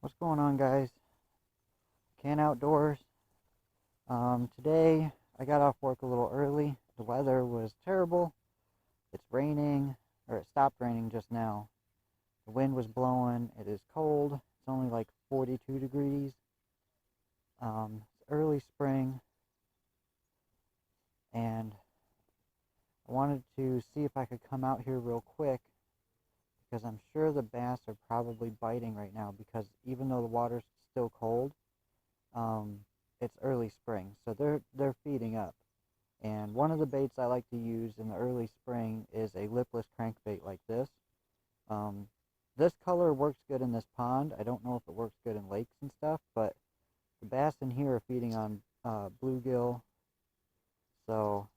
What's going on, guys? Can Outdoors. Today I got off work a little early. The weather was terrible. It's raining, or it stopped raining just now. The wind was blowing. It is cold. It's only like 42 degrees. It's early spring, and I wanted to see if I could come out here real quick because I'm sure the bass are probably biting right now because even though the water's still cold, um, it's early spring, so they're feeding up. And one of the baits I like to use in the early spring is a lipless crankbait like this. Um, this color works good in this pond. I don't know if it works good in lakes and stuff, but the bass in here are feeding on bluegill. So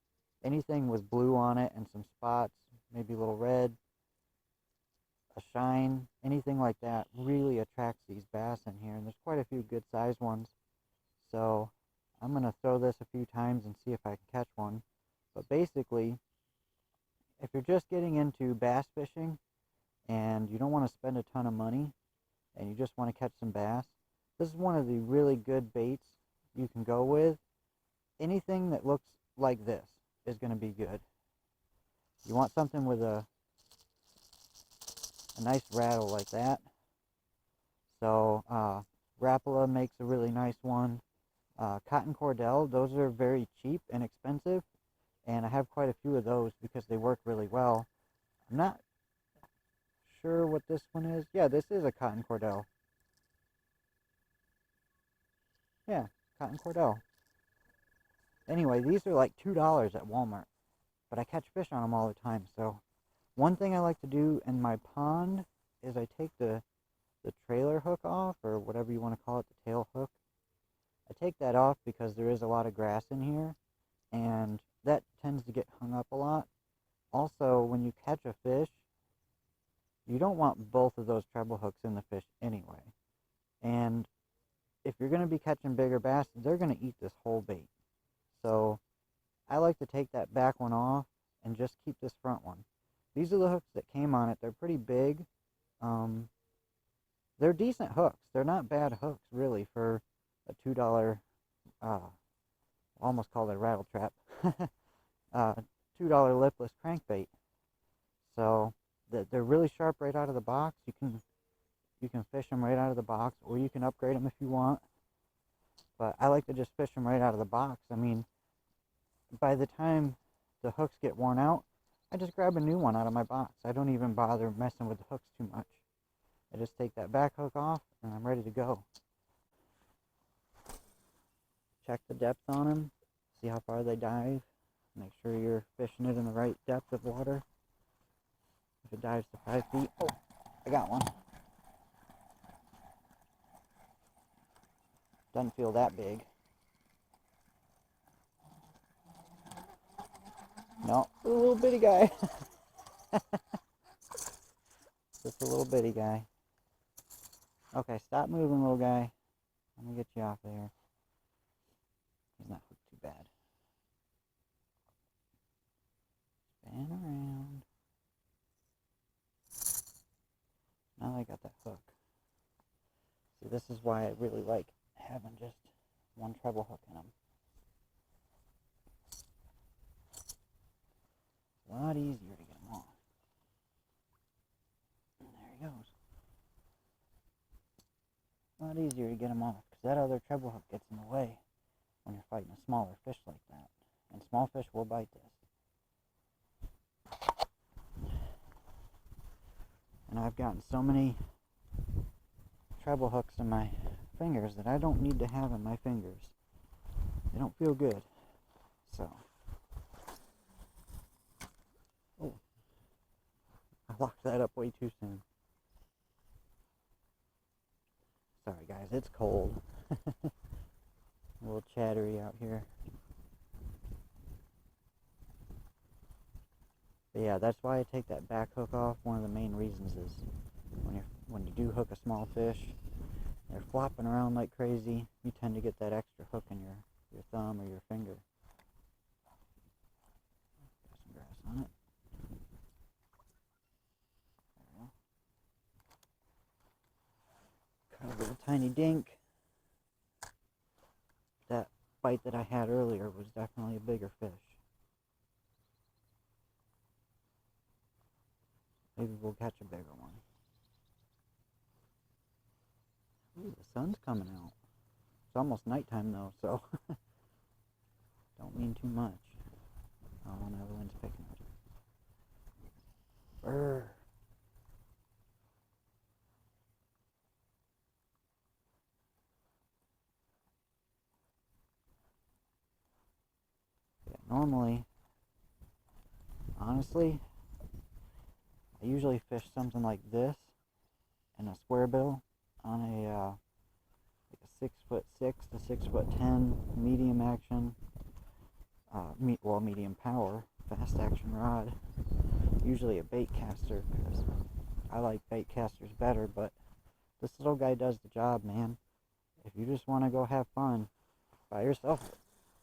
anything with blue on it and some spots, maybe a little red, a shine, anything like that really attracts these bass in here. And there's quite a few good sized ones. So I'm going to throw this a few times and see if I can catch one. But basically, if you're just getting into bass fishing and you don't want to spend a ton of money and you just want to catch some bass, this is one of the really good baits you can go with. Anything that looks like this is going to be good. You want something with a nice rattle like that. So Rapala makes a really nice one. Cotton cordell, those are very cheap and expensive, and I have quite a few of those because they work really well. I'm not sure what this one is. Yeah, this is a cotton cordell. Yeah, cotton cordell. Anyway, these are like $2 at Walmart, but I catch fish on them all the time. So one thing I like to do in my pond is I take the trailer hook off, or whatever you want to call it, the tail hook. I take that off because there is a lot of grass in here, and that tends to get hung up a lot. Also, when you catch a fish, you don't want both of those treble hooks in the fish anyway. And if you're going to be catching bigger bass, they're going to eat this whole bait. So I like to take that back one off and just keep this front one. These are the hooks that came on it. They're pretty big. They're decent hooks. They're not bad hooks, really, for a $2, almost called it a rattle trap, $2 lipless crankbait. So they're really sharp right out of the box. You can fish them right out of the box, or you can upgrade them if you want. But I like to just fish them right out of the box. I mean, by the time the hooks get worn out, I just grab a new one out of my box. I don't even bother messing with the hooks too much. I just take that back hook off and I'm ready to go. Check the depth on them, see how far they dive. Make sure you're fishing it in the right depth of water. If it dives to 5 feet, oh, I got one. Doesn't feel that big. No, a little bitty guy. Just a little bitty guy. Okay, stop moving, little guy. Let me get you off there. He's not hooked too bad. Spin around. Now I got that hook. See, this is why I really like having just one treble hook in them. It's a lot easier to get them off. And there he goes. A lot easier to get them off because that other treble hook gets in the way when you're fighting a smaller fish like that. And small fish will bite this. And I've gotten so many treble hooks in my fingers that I don't need to have in my fingers. They don't feel good. So, oh, I locked that up way too soon. Sorry guys, it's cold. A little chattery out here. But yeah, that's why I take that back hook off. One of the main reasons is when you do hook a small fish, they're flopping around like crazy, you tend to get that extra hook in your thumb or your finger. Got some grass on it. There we go. A little tiny dink. That bite that I had earlier was definitely a bigger fish. Maybe we'll catch a bigger one. Ooh, the sun's coming out. It's almost nighttime though, so don't mean too much. Oh, now the wind's picking up. Brr. Yeah, normally, honestly, I usually fish something like this in a square bill on a like a 6'6" to 6'10" medium action, medium power fast action rod. Usually a bait caster because I like bait casters better, but this little guy does the job, man. If you just want to go have fun, buy yourself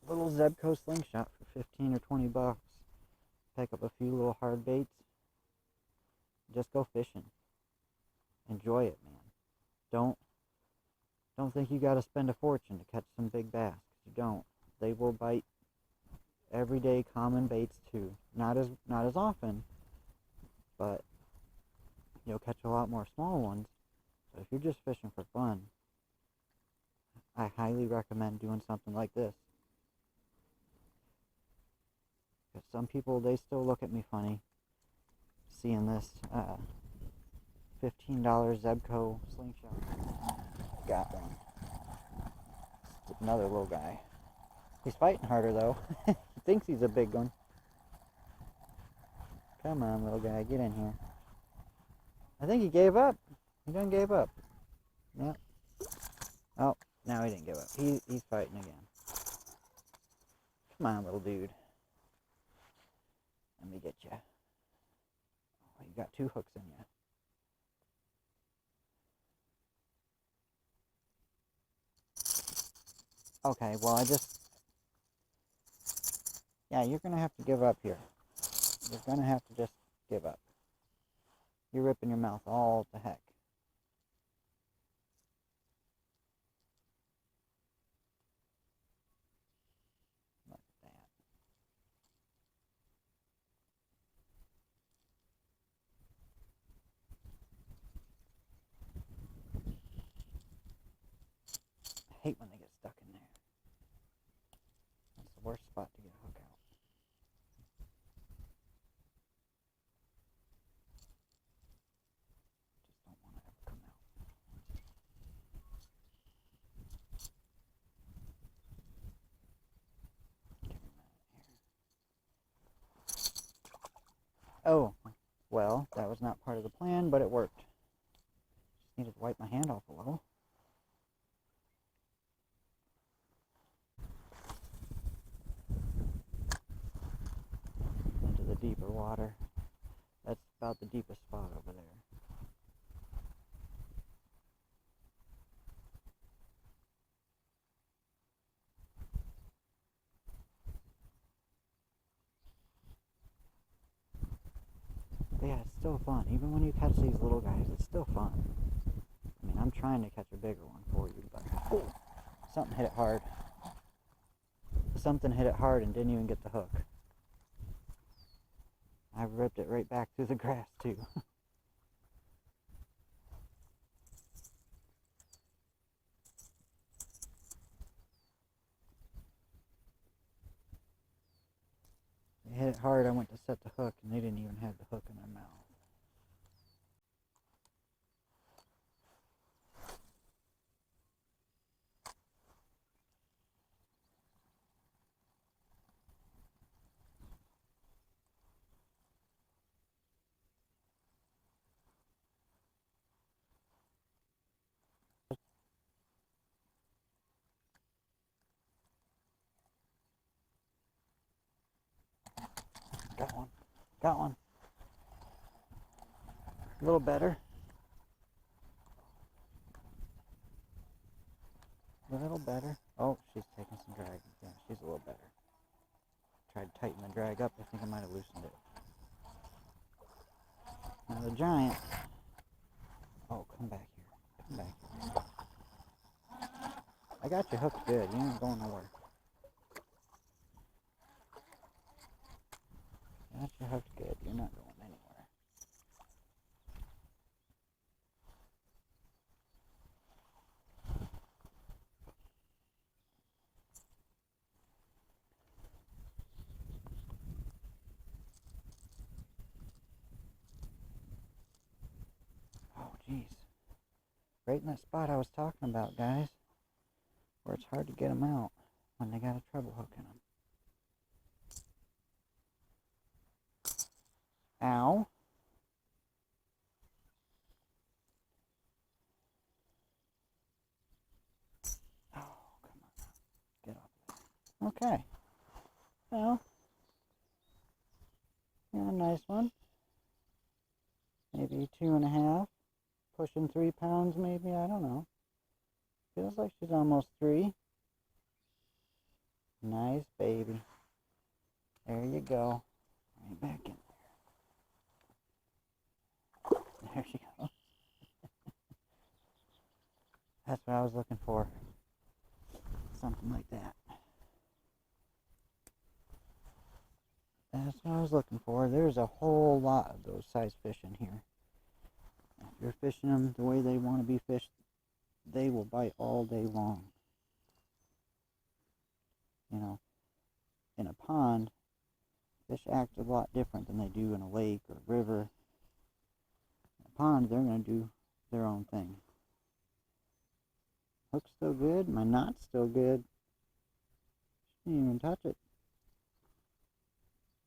a little Zebco slingshot for 15 or 20 bucks. Pick up a few little hard baits. Just go fishing. Enjoy it, man. Don't think you got to spend a fortune to catch some big bass. You don't. They will bite everyday common baits too. Not as often, but you'll catch a lot more small ones. So if you're just fishing for fun, I highly recommend doing something like this. Because some people, they still look at me funny seeing this $15 Zebco slingshot. Got one. It's another little guy. He's fighting harder though. He thinks he's a big one. Come on, little guy, get in here. I think he gave up. He done gave up. Yep. Oh, now he didn't give up. He's fighting again. Come on, little dude. Let me get you. Oh, you got 2 hooks in you. Okay, well yeah, you're going to have to give up here. You're going to have to just give up. You're ripping your mouth all to heck. Look at that. I hate when they get stuck in there. That's the worst spot to get a hook out. Just don't want to ever come out. Give me a minute here. Oh, well, that was not part of the plan, but it worked. Just needed to wipe my hand off a little. Into the deeper water. That's about the deepest spot over there. But yeah, it's still fun. Even when you catch these little guys, it's still fun. I mean, I'm trying to catch a bigger one for you, but oh, something hit it hard. Something hit it hard and didn't even get the hook. I ripped it right back through the grass too. They hit it hard. I went to set the hook and they didn't even have the hook in their mouth. Got one. Got one. A little better. A little better. Oh, she's taking some drag. Yeah, she's a little better. Tried to tighten the drag up. I think I might have loosened it. Now the giant. Oh, come back here. Come back here. I got you hooked good. You ain't going nowhere. Got you hooked good. You're not going anywhere. Oh, jeez. Right in that spot I was talking about, guys. Where it's hard to get them out when they got a treble hook in them. Ow. Oh, come on. Get off there. Okay. Well, yeah, nice one. Maybe 2.5. Pushing 3 pounds, maybe. I don't know. Feels like she's almost 3. Nice baby. There you go. Right back in there. There she goes. That's what I was looking for. Something like that. That's what I was looking for. There's a whole lot of those size fish in here. If you're fishing them the way they want to be fished, they will bite all day long. You know, in a pond, fish act a lot different than they do in a lake or river. In a pond, they're going to do their own thing. Hook's still good. My knot's still good. Didn't even touch it.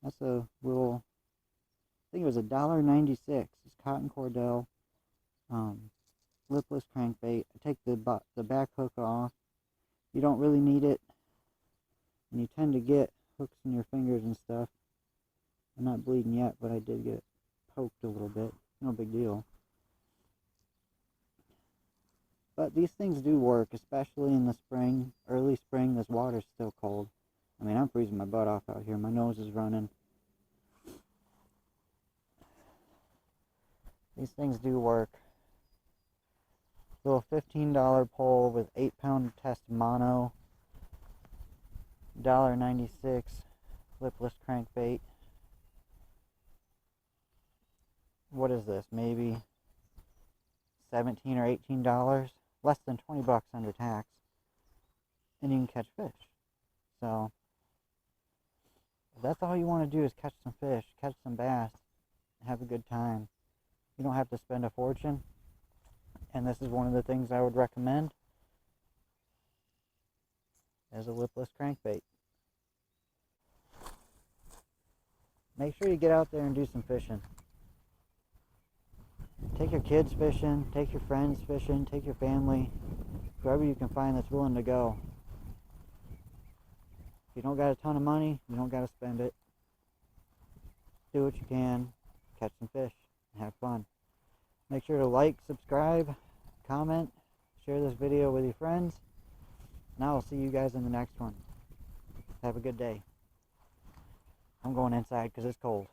That's a little, I think it was $1.96. It's cotton cordell, lipless crankbait. I take the back hook off. You don't really need it, and you tend to get hooks in your fingers and stuff. I'm not bleeding yet, but I did get poked a little bit. No big deal. But these things do work, especially in the spring, early spring. This water's still cold. I mean, I'm freezing my butt off out here. My nose is running. These things do work. Little $15 pole with 8-pound test mono. $1.96 lipless crankbait. What is this? Maybe $17 or $18? Less than 20 bucks under tax. And you can catch fish. So, if that's all you want to do is catch some fish, catch some bass, have a good time. You don't have to spend a fortune. And this is one of the things I would recommend as a lipless crankbait. Make sure you get out there and do some fishing. Take your kids fishing, take your friends fishing, take your family, whoever you can find that's willing to go. If you don't got a ton of money, you don't got to spend it. Do what you can, catch some fish, and have fun. Make sure to like, subscribe, comment, share this video with your friends, and I will see you guys in the next one. Have a good day. I'm going inside because it's cold.